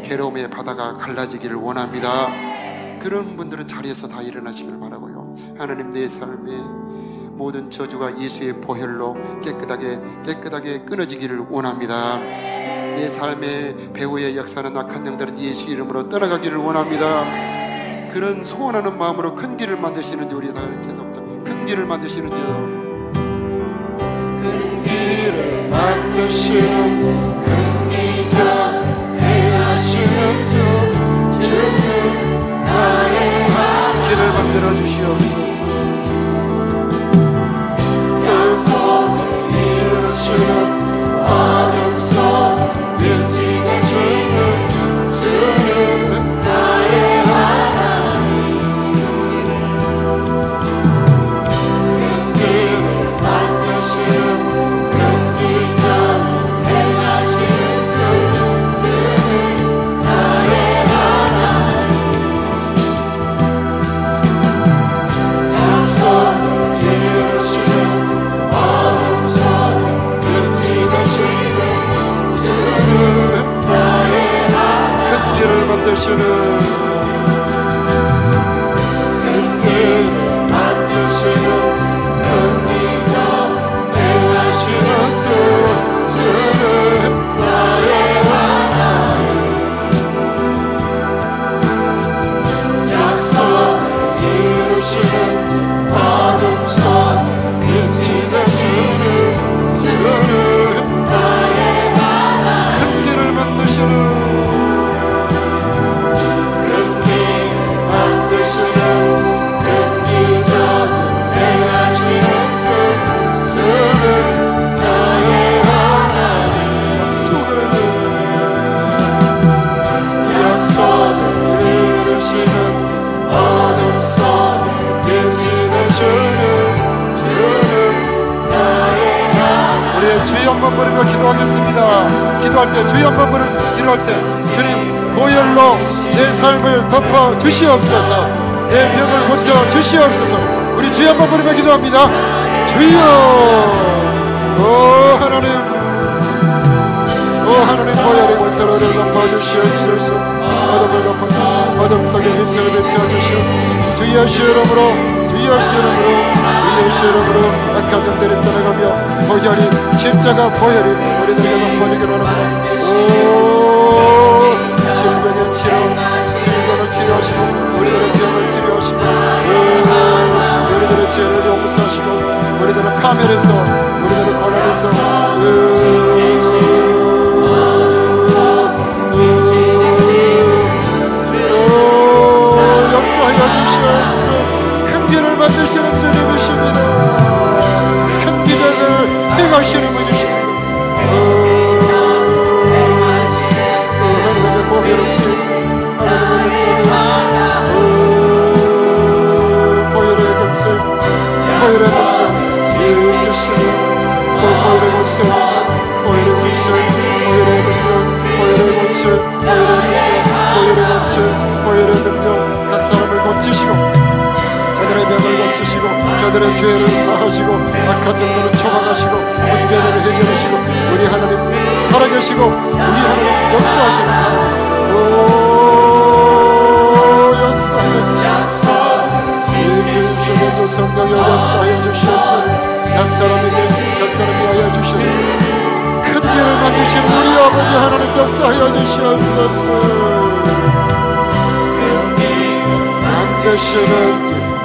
괴로움의 바다가 갈라지기를 원합니다. 그런 분들은 자리에서 다 일어나시길 바라고요. 하나님, 내 삶의 모든 저주가 예수의 보혈로 깨끗하게 끊어지기를 원합니다. 내 삶의 배후의 역사는 악한 영들은 예수 이름으로 떠나가기를 원합니다. 그런 소원하는 마음으로 큰 길을 만드시는 주, 우리 다 계속 큰 길을 만드시는 주, 큰 길을 만드시는 주, 큰 기적 행하시는 주, 주는 나의 하나님, 길을 만들어 주시옵소서. 약속을 이루시는 어둠 속 빛이 되시는 주는 나의 하나님, 큰 길을 만드시는 큰 기적 행하시는 주, 주는 나의 하나님, 약속을 이루시는 어둠 속 빛이 되시는 주는 나의 하나님, 큰 길을 만드시는 큰 기도할 때, 주여 한번 기도할 때 주님 보혈로 내 삶을 덮어 주시옵소서. 내 병을 고쳐 주시옵소서. 우리 주여 한번 부르며 기도합니다. 주여, 오 하나님, 오 하나님, 보혈의 권세로를 덮어 주시옵소서. 어둠을 덮어 어둠 속에 빛을 비춰 주시옵소서. 주여 시 이름으로, 주여 시 이름으로, 주여 시 이름으로 악한 영들이 떠나가며 보혈이, 십자가 보혈이 우리들에게 덮어지기를 원합니다. 오 질병의 치료, 질병을 치료하시고 우리들의 병을 치료하시고 우리들의 죄를 용서하시고 우리들의 파멸에서, 우리들의 고난에서 역사하여 주시옵소서. 큰 길을 만드시는 주님이십니다. 큰 기적을 행하시는 분이십니다. 하나님의 보혈을 하나님의 보혈의 권세, 보혈의 능력, 주시는 보혈의 권세, 보혈의 권세, 보혈의 능력, 보혈의 권세, 보혈의 권세, 보혈의 능력, 각 사람을 고치시고 저들의 병을 고치시고 저들의 죄를 사하시고 악한 영들을 초방하시고 문제들을 해결하시고 우리 하나님 살아계시고 우리 하나님 역사하시는 하나님, 오 역사하여 주시옵소서. 성령여 역사하여 주시옵소서. 각 사람에게 하여 주셔서 큰 길을 만드시는 우리 아버지 하나님 역사하여 주시옵소서. 안 되시는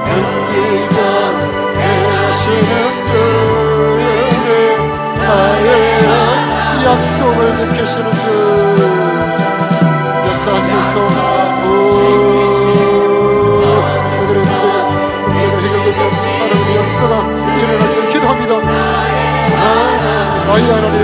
은기가 행하시는 주님, 나의 약속을 지키시는 주 역사하소서. 그들의 문제가 해결되면 하나님의 역사가 일어나기를 기도합니다. 나의 하나님,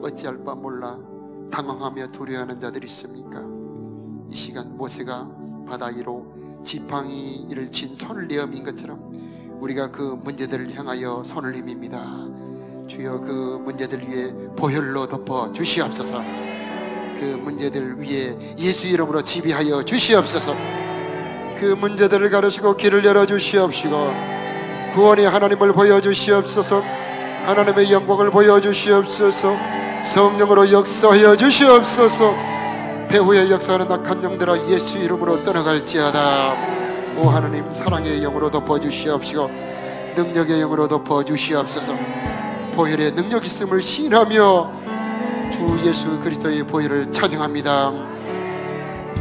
어찌할 바 몰라 당황하며 두려워하는 자들이 있습니까? 이 시간 모세가 바다 위로 지팡이를 친 손을 내어민 것처럼 우리가 그 문제들을 향하여 손을 내밉니다. 주여 그 문제들 위에 보혈로 덮어 주시옵소서. 그 문제들 위에 예수 이름으로 지배하여 주시옵소서. 그 문제들을 가르시고 길을 열어 주시옵시고 구원의 하나님을 보여주시옵소서. 하나님의 영광을 보여주시옵소서. 성령으로 역사하여 주시옵소서. 배후에 역사하는 악한 영들아 예수 이름으로 떠나갈지어다. 오 하나님 사랑의 영으로 덮어주시옵시고 능력의 영으로 덮어주시옵소서. 보혈의 능력 있음을 시인하며 주 예수 그리스도의 보혈을 찬양합니다.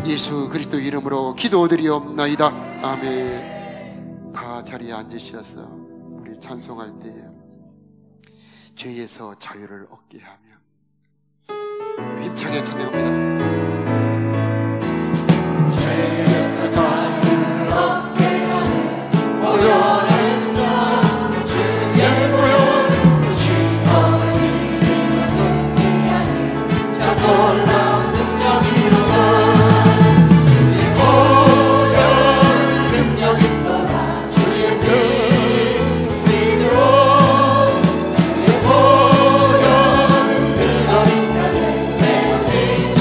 예수 그리스도 이름으로 기도드리옵나이다. 아멘. 다 자리에 앉으셔서 우리 찬송할 때 죄에서 자유를 얻게 하며 힘차게 찬양합니다. 죄에서 자유를 얻게 하며 보혈의 능력 주의 보혈 시험을 이기며 승리하는 자 놀라운 능력이로다. 주의 보혈 능력이 있도다. 주의 피 믿으로 주의 보혈 그거 있다면 내 죄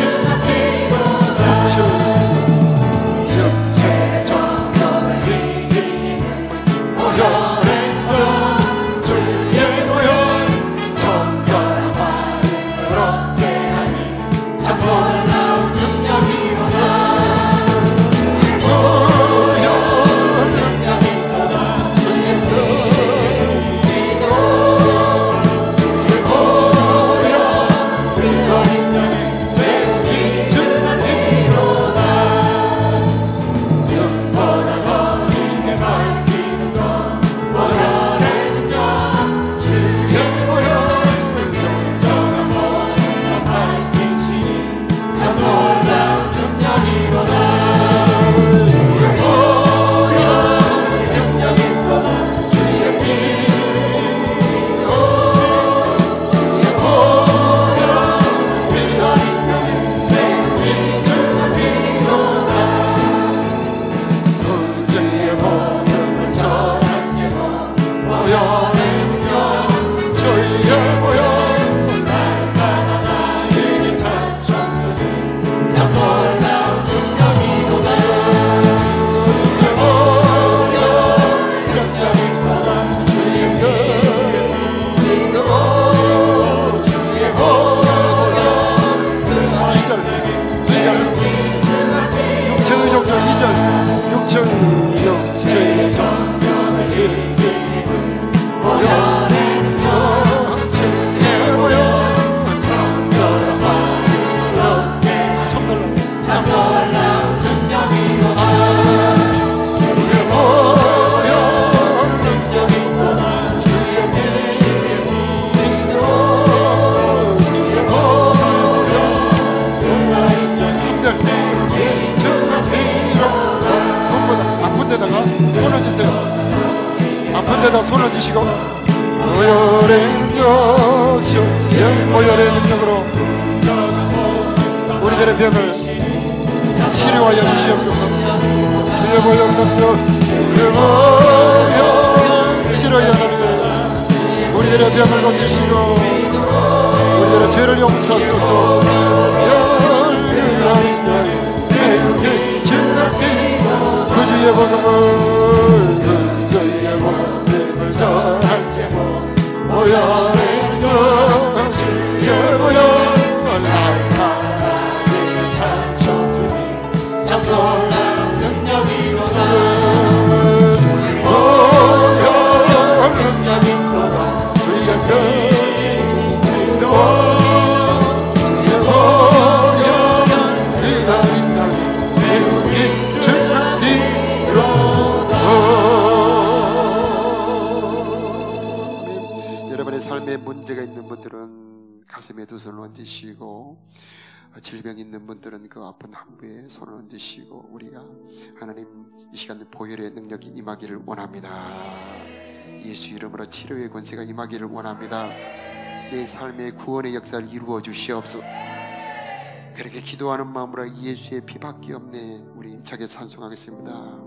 보혈의 능력으로 우리들의 병을 치료하여 주시옵소서. 주의 보혈 능력, 주의 보혈 치료하여 하나님 우리들의 병을 고치시고 우리들의 죄를 용서하소서. 열렬한 자의 매우게 증하게 그 주의 복음을 그 주의 복음을 전할 제목 보혈의 능력 주의 보혈 하나님의 찬송이 참 놀라운 능력이로다. 보혈 능력이로다. 주의 병이 치료와 주의 보혈 그날인 나의 매우기 증하기로다. 여러분의 삶에 문제가 있는 분들은 가슴에 두 손을 얹으시고, 질병 있는 분들은 그 아픈 함부에 손을 얹으시고, 우리가 하나님 이 시간 보혈의 능력이 임하기를 원합니다. 예수 이름으로 치료의 권세가 임하기를 원합니다. 내 삶의 구원의 역사를 이루어 주시옵소서. 그렇게 기도하는 마음으로 예수의 피밖에 없네 우리 힘차게 찬송하겠습니다.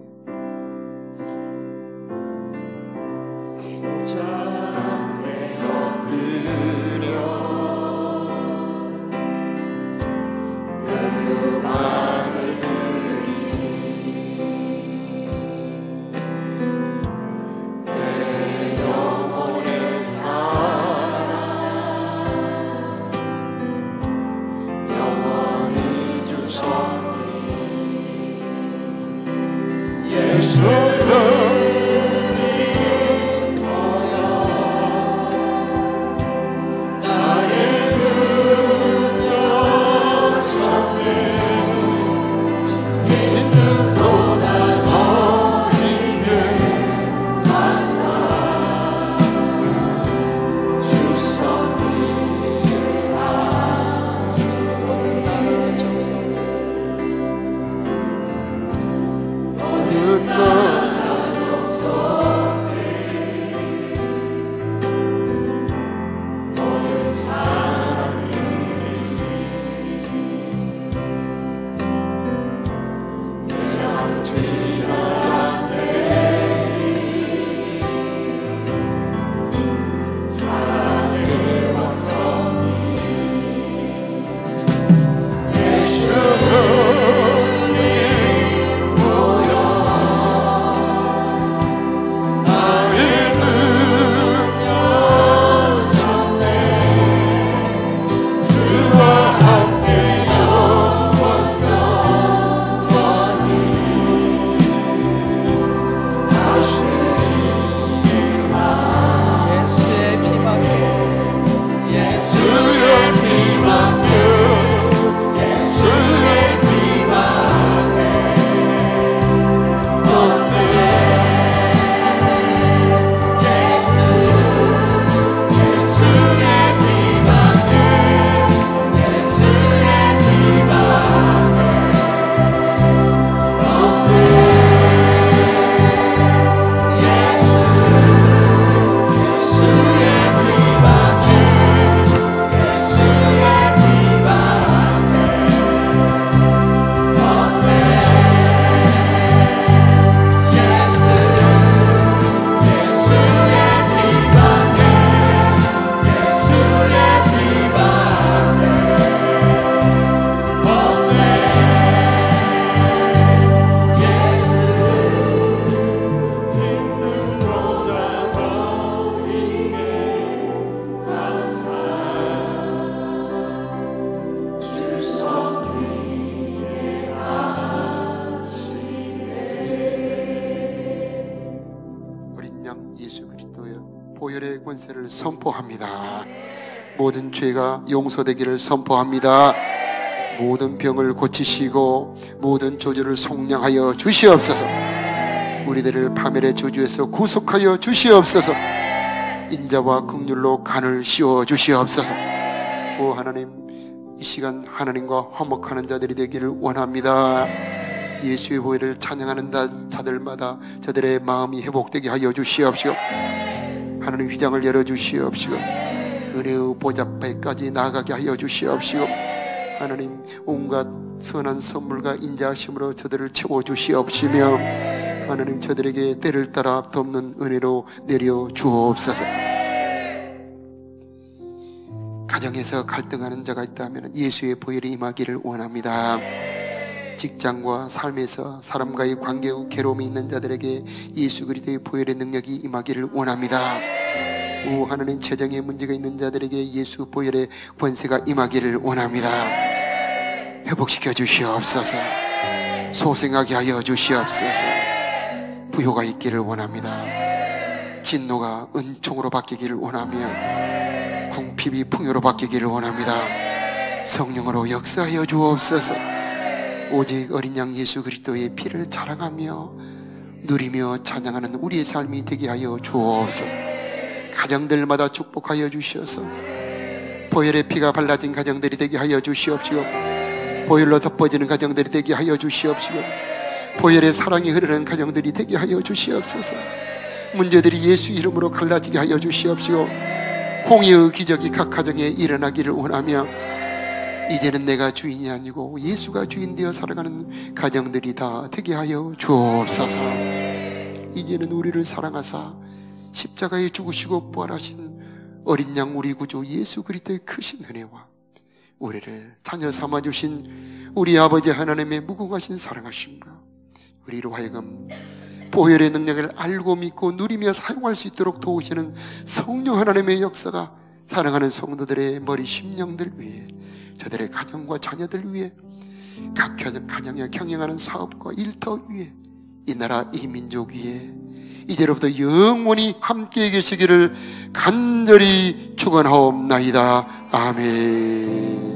보혈의 권세를 선포합니다. 모든 죄가 용서되기를 선포합니다. 모든 병을 고치시고 모든 저주를 속량하여 주시옵소서. 우리들을 파멸의 저주에서 구속하여 주시옵소서. 인자와 긍휼로 간을 씌워 주시옵소서. 오 하나님, 이 시간 하나님과 화목하는 자들이 되기를 원합니다. 예수의 보혈을 찬양하는 자들마다 저들의 마음이 회복되게 하여 주시옵시고, 하나님 휘장을 열어주시옵시고, 은혜의 보좌 앞에까지 나아가게 하여 주시옵시고, 하나님 온갖 선한 선물과 인자하심으로 저들을 채워주시옵시며, 하나님 저들에게 때를 따라 돕는 은혜로 내려 주옵소서. 가정에서 갈등하는 자가 있다면 예수의 보혈이 임하기를 원합니다. 직장과 삶에서 사람과의 관계의 괴로움이 있는 자들에게 예수 그리스도의 보혈의 능력이 임하기를 원합니다. 오 하나님, 재정에 문제가 있는 자들에게 예수 보혈의 권세가 임하기를 원합니다. 회복시켜 주시옵소서. 소생하게 하여 주시옵소서. 부요가 있기를 원합니다. 진노가 은총으로 바뀌기를 원하며 궁핍이 풍요로 바뀌기를 원합니다. 성령으로 역사하여 주옵소서. 오직 어린 양 예수 그리스도의 피를 자랑하며 누리며 찬양하는 우리의 삶이 되게 하여 주옵소서. 가정들마다 축복하여 주시옵소서. 보혈의 피가 발라진 가정들이 되게 하여 주시옵시고, 보혈로 덮어지는 가정들이 되게 하여 주시옵시고, 보혈의 사랑이 흐르는 가정들이 되게 하여 주시옵소서. 문제들이 예수 이름으로 갈라지게 하여 주시옵시고, 공의의 기적이 각 가정에 일어나기를 원하며, 이제는 내가 주인이 아니고 예수가 주인 되어 살아가는 가정들이 다 되게 하여 주옵소서. 이제는 우리를 사랑하사 십자가에 죽으시고 부활하신 어린 양 우리 구주 예수 그리스도의 크신 은혜와 우리를 자녀 삼아주신 우리 아버지 하나님의 무궁하신 사랑하심과 우리로 하여금 보혈의 능력을 알고 믿고 누리며 사용할 수 있도록 도우시는 성령 하나님의 역사가 사랑하는 성도들의 머리 심령들 위해, 저들의 가정과 자녀들 위해, 각 가정에 경영하는 사업과 일터 위에, 이 나라 이 민족 위에 이제로부터 영원히 함께 계시기를 간절히 축원하옵나이다. 아멘.